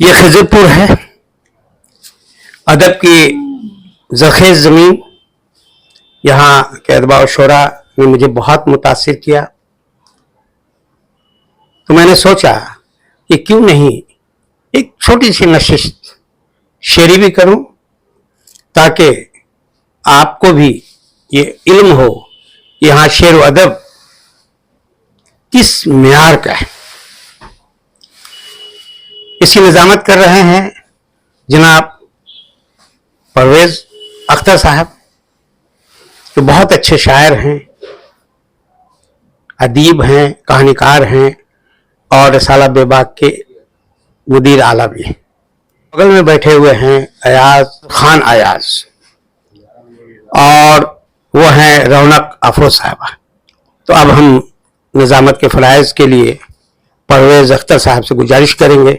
ये खिजरपुर है, अदब की ज़रख़ेज़ ज़मीन। यहाँ के अदबा और शोरा ने मुझे बहुत मुतासिर किया, तो मैंने सोचा कि क्यों नहीं एक छोटी सी नशिस्त शेरी भी करूं, ताकि आपको भी ये इल्म हो कि यहाँ शेर व अदब किस मियार का है। इसकी निज़ामत कर रहे हैं जनाब परवेज़ अख्तर साहब, जो बहुत अच्छे शायर हैं, अदीब हैं, कहानीकार हैं और रसाला बेबाक के मुदीर आला भी हैं। बगल में बैठे हुए हैं अयाज खान अयाज, और वो हैं रौनक अफरोज साहबा। तो अब हम निज़ामत के फ़राइज़ के लिए परवेज़ अख्तर साहब से गुजारिश करेंगे।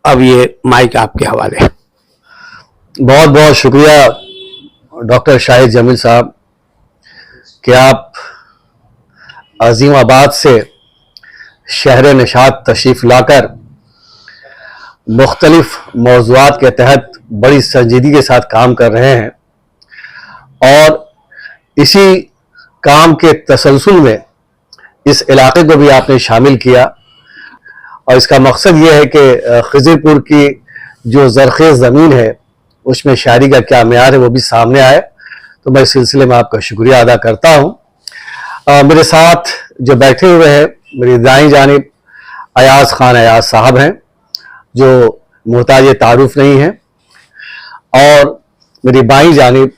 अब ये माइक आपके हवाले है। बहुत बहुत शुक्रिया डॉक्टर शाहिद जमील साहब कि आप अजीमाबाद से शहर निशात तशरीफ़ लाकर मुख्तलिफ मौज़ूआत के तहत बड़ी संजीदगी के साथ काम कर रहे हैं, और इसी काम के तसलसल में इस इलाके को भी आपने शामिल किया। और इसका मकसद ये है कि खिजरपुर की जो ज़रख़ेज़ ज़मीन है उसमें शायरी का क्या मेयार है वो भी सामने आए। तो मैं इस सिलसिले में आपका शुक्रिया अदा करता हूँ। मेरे साथ जो बैठे हुए हैं मेरी दाईं जानिब अयाज खान अयाज साहब हैं, जो मुहताज तारुफ नहीं हैं, और मेरी बाईं जानिब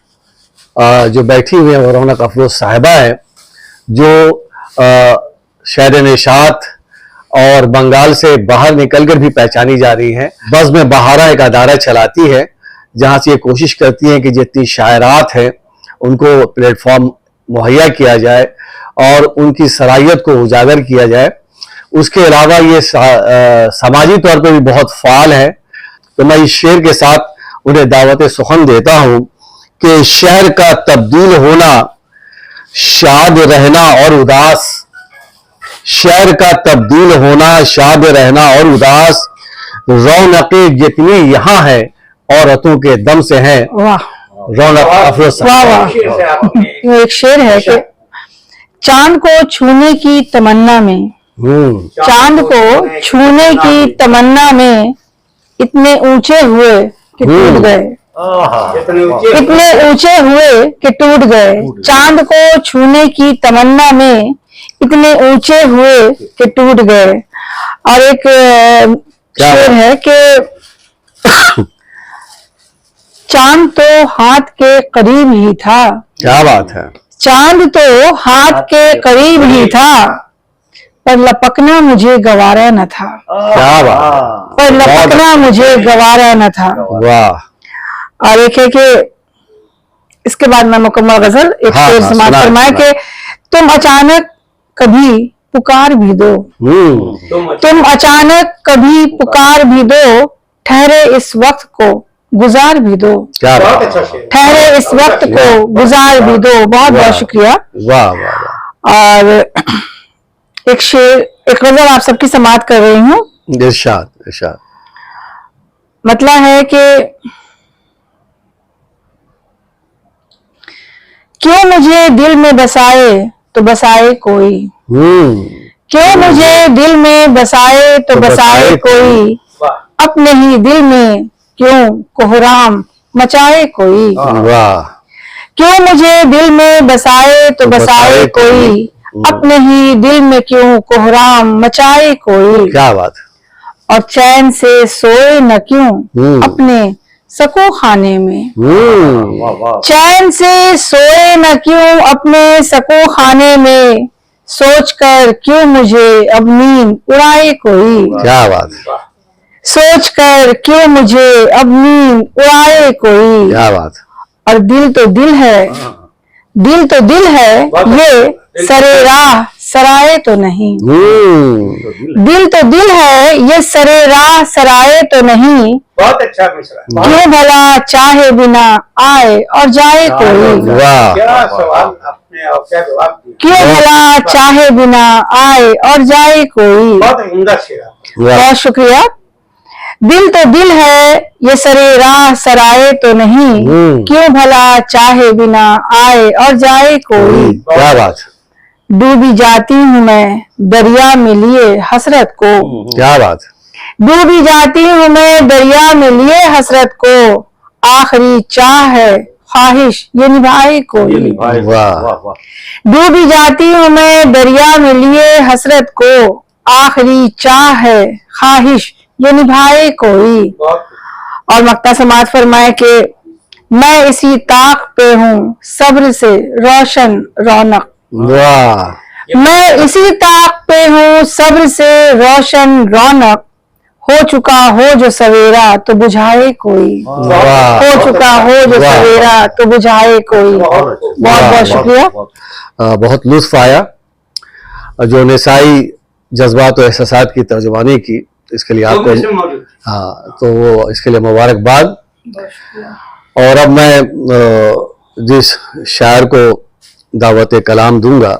जो बैठी हुई हैं वो रौनक अफरोज साहिबा हैं, जो शहर निशात और बंगाल से बाहर निकलकर भी पहचानी जा रही हैं। बज़्म में बहारा एक अदारा चलाती है जहाँ से ये कोशिश करती हैं कि जितनी शायरात हैं उनको प्लेटफॉर्म मुहैया किया जाए और उनकी सलाहियत को उजागर किया जाए। उसके अलावा ये समाजी तौर पर भी बहुत फ़ाल है। तो मैं इस शेर के साथ उन्हें दावत सुखन देता हूँ कि शहर का तब्दील होना, शाद रहना और उदास, शहर का तब्दील होना, शाद रहना और उदास, रौनकें जितनी यहाँ है औरतों के दम से हैं। वाह, रौनक अफरोज। वाह वाह। ये एक शेर है कि चांद को छूने की तमन्ना में, चांद को छूने की तमन्ना में इतने ऊंचे हुए कि टूट गए, इतने ऊंचे हुए कि टूट गए। चांद को छूने की तमन्ना में इतने ऊंचे हुए कि टूट गए। और एक शेर है कि चांद तो हाथ के करीब ही था। क्या बात है। चांद तो हाथ के करीब ही था, पर लपकना मुझे गवारा न था। क्या बात। पर लपकना मुझे गवारा न था। वाह। और एक है कि इसके बाद मैं मुकम्मल गजल एक शेर समाप्त फरमाए कि तुम अचानक कभी पुकार भी दो, तुम अचानक कभी पुकार भी दो, ठहरे इस वक्त को गुजार भी दो, ठहरे इस वक्त को गुजार भी दो। बहुत बहुत शुक्रिया। वाह वाह। और एक शेर, एक गजल आप सबकी समाप्त कर रही हूँ। इरशाद इरशाद। मतलब है कि क्यों मुझे दिल में बसाए तो बसाए कोई, क्यों मुझे दिल में बसाए तो बसाए कोई, अपने ही दिल में क्यों कोहराम मचाए कोई। वाह। क्यों मुझे दिल में बसाए तो बसाए कोई, अपने ही दिल में क्यों कोहराम मचाए कोई। क्या बात। और चैन से सोए न क्यों अपने सको खाने में, चैन से सोए न क्यों अपने सको खाने में, सोच कर क्यों मुझे अब नींद उड़ाए कोई। क्या बात। सोच कर क्यों मुझे अब नींद उड़ाए कोई। क्या बात। और दिल तो दिल है, दिल तो दिल है, ये सरे राह सराय तो नहीं। दिल तो दिल है, ये सरे राह सराय तो नहीं। बहुत अच्छा मिसरा। क्यों भला चाहे बिना आए और जाए कोई। वाह। क्या सवाल आपने और क्या जवाब दिया। क्यों भला चाहे बिना आए और जाए कोई। बहुत उम्दा शेर। बहुत शुक्रिया। दिल तो दिल है ये सरे राह सराए तो नहीं, क्यों भला चाहे बिना आए और जाए कोई। क्या बात, डूबी जाती हूँ मैं दरिया में लिए हसरत को, क्या बात, डूबी जाती हूँ मैं दरिया में लिए हसरत को, आखिरी चाह है ख्वाहिश ये निभाए कोई। वाह, डूबी जाती हूँ मैं दरिया में लिए हसरत को, आखिरी चाह है ख्वाहिश ये निभाए कोई। और मक्ता समाज फरमाए कि मैं इसी ताक पे हूँ सब्र से रोशन रौनक, वाह, मैं इसी ताक पे हूँ सब्र से रोशन रौनक, हो चुका हो जो सवेरा तो बुझाए कोई, वाह, हो चुका हो जो वाह। सवेरा तो बुझाए कोई। बहुत बहुत शुक्रिया। बहुत लुत्फ आया जो निसाई जज्बात और एहसासात की तर्जुमानी की, इसके लिए आपको, हाँ, तो वो इसके लिए मुबारकबाद। और अब मैं जिस शायर को दावत कलाम दूंगा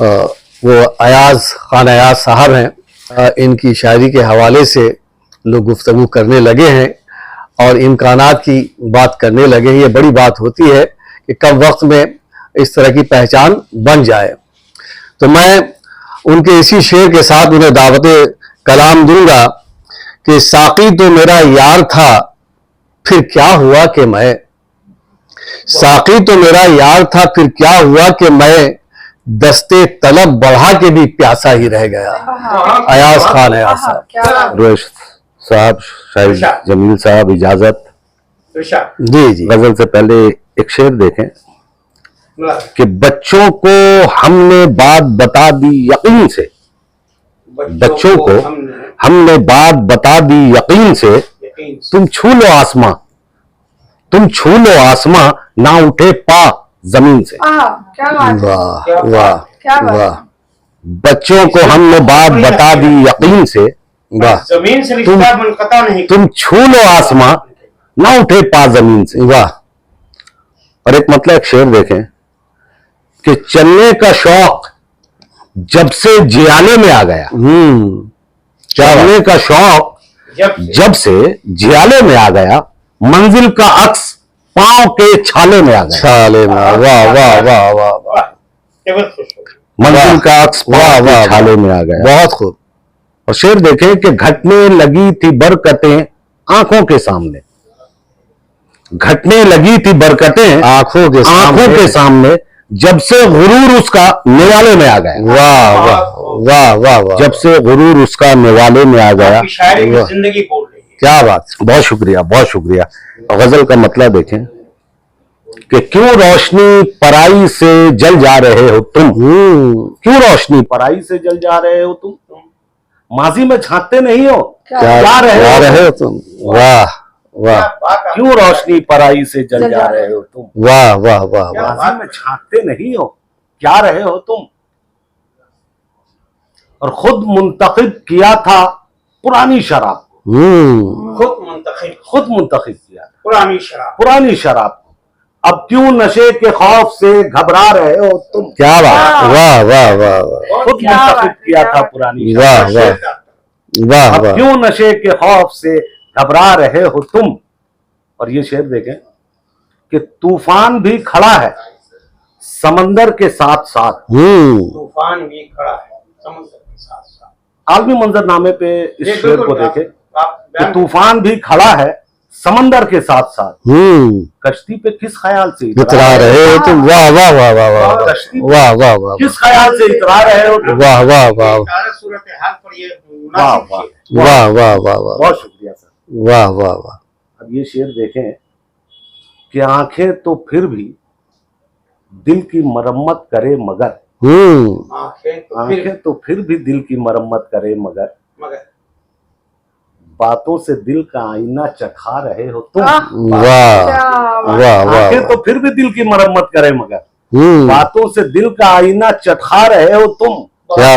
वो अयाज खान अयाज साहब हैं। इनकी शायरी के हवाले से लोग गुफ्तगू करने लगे हैं और इम्कानात की बात करने लगे हैं। ये बड़ी बात होती है कि कब वक्त में इस तरह की पहचान बन जाए। तो मैं उनके इसी शेर के साथ उन्हें दावत कलाम दूंगा कि साकी तो मेरा यार था फिर क्या हुआ कि मैं, साकी तो मेरा यार था फिर क्या हुआ कि मैं दस्ते तलब बढ़ा के भी प्यासा ही रह गया। अयाज खान अयाज साहब। रोश साहब, शाहिद जमील साहब, इजाजत। जी जी, गजल से पहले एक शेर देखें कि बच्चों को हमने बात बता दी यकीन से, बच्चों को हमने बात बता दी यकीन से, तुम छू लो आसमां, तुम छू लो आसमां, ना उठे पा जमीन से। क्या बात है, वाह वाह क्या बात है। वाह, बच्चों को हमने बात बता दी यकीन से, वाह, जमीन से रिश्ता मुनक़ता नहीं। तुम छू लो आसमां, ना उठे पा जमीन से। वाह, और एक मतलब एक शेर देखें कि चलने का शौक जब से जियाले में आ गया, चलने का शौक जब से जियाले में आ गया, मंजिल का अक्स पांव के छाले में आ गया। छाले में, वाह वाह वाह वाह वाह, मंजिल का अक्स पांव के छाले में आ गया। बहुत खूब। और शेर देखें कि घटने लगी थी बरकतें आंखों के सामने, घटने लगी थी बरकतें आंखों के सामने, जब से गुरूर उसका निवाले में आ गया। वाह वाह वाह वाह वाह, जब से गुरूर उसका निवाले में आ गया। शायरी में जिंदगी बोल रही है। क्या बात। बहुत शुक्रिया, बहुत शुक्रिया। और गजल का मतलब देखें कि क्यों रोशनी पराई से जल जा रहे हो तुम, क्यों रोशनी पराई से जल जा रहे हो तुम, माजी में झांकते नहीं हो, क्या रहे हो तुम। वाह वाह, क्यों रोशनी पराई से जल जा रहे हो तुम, वाह वाह वाह वाह, माजी में झांकते नहीं हो, क्या रहे हो तुम। और खुद मुंतखब किया था पुरानी शराब, खुद मुंतखब किया था पुरानी शराब को, अब क्यों नशे के खौफ से घबरा रहे हो तुम। क्या बात, वाह वाह वाह वाह, खुद मुंतखब किया था पुरानी वाह शराब, वाह वाह अब वाह, क्यों नशे के खौफ से घबरा रहे हो तुम। और ये शेर देखें कि तूफान भी खड़ा है समंदर के साथ साथ, तूफान भी खड़ा है समंदर के साथ साथ। आलमी मंजरनामे पे इस शेर को बिल्कुल देखें आप कि तूफान भी खड़ा है समंदर के साथ साथ, कश्ती पे किस ख्याल से इतरा रहे हो तुम। वाह वाह वाह वाह वाह वाह वाह वाह, किस ख्याल से इतरा रहे हो तुम। वाह वाह वाह सूरत हाल पर ये वाह मुनासिब वाह है। वाह वाह वाह वाह, बहुत शुक्रिया सर। वाह वाह वाह। अब ये शेर देखें कि आंखें तो फिर भी दिल की मरम्मत करे मगर, आंखें तो फिर भी दिल की मरम्मत करे मगर, बातों से दिल का आईना चखा रहे हो तुम। वाह वाह वाह, आंखें तो फिर भी दिल की मरम्मत करे मगर, बातों से दिल का आईना चखा रहे हो तुम। क्या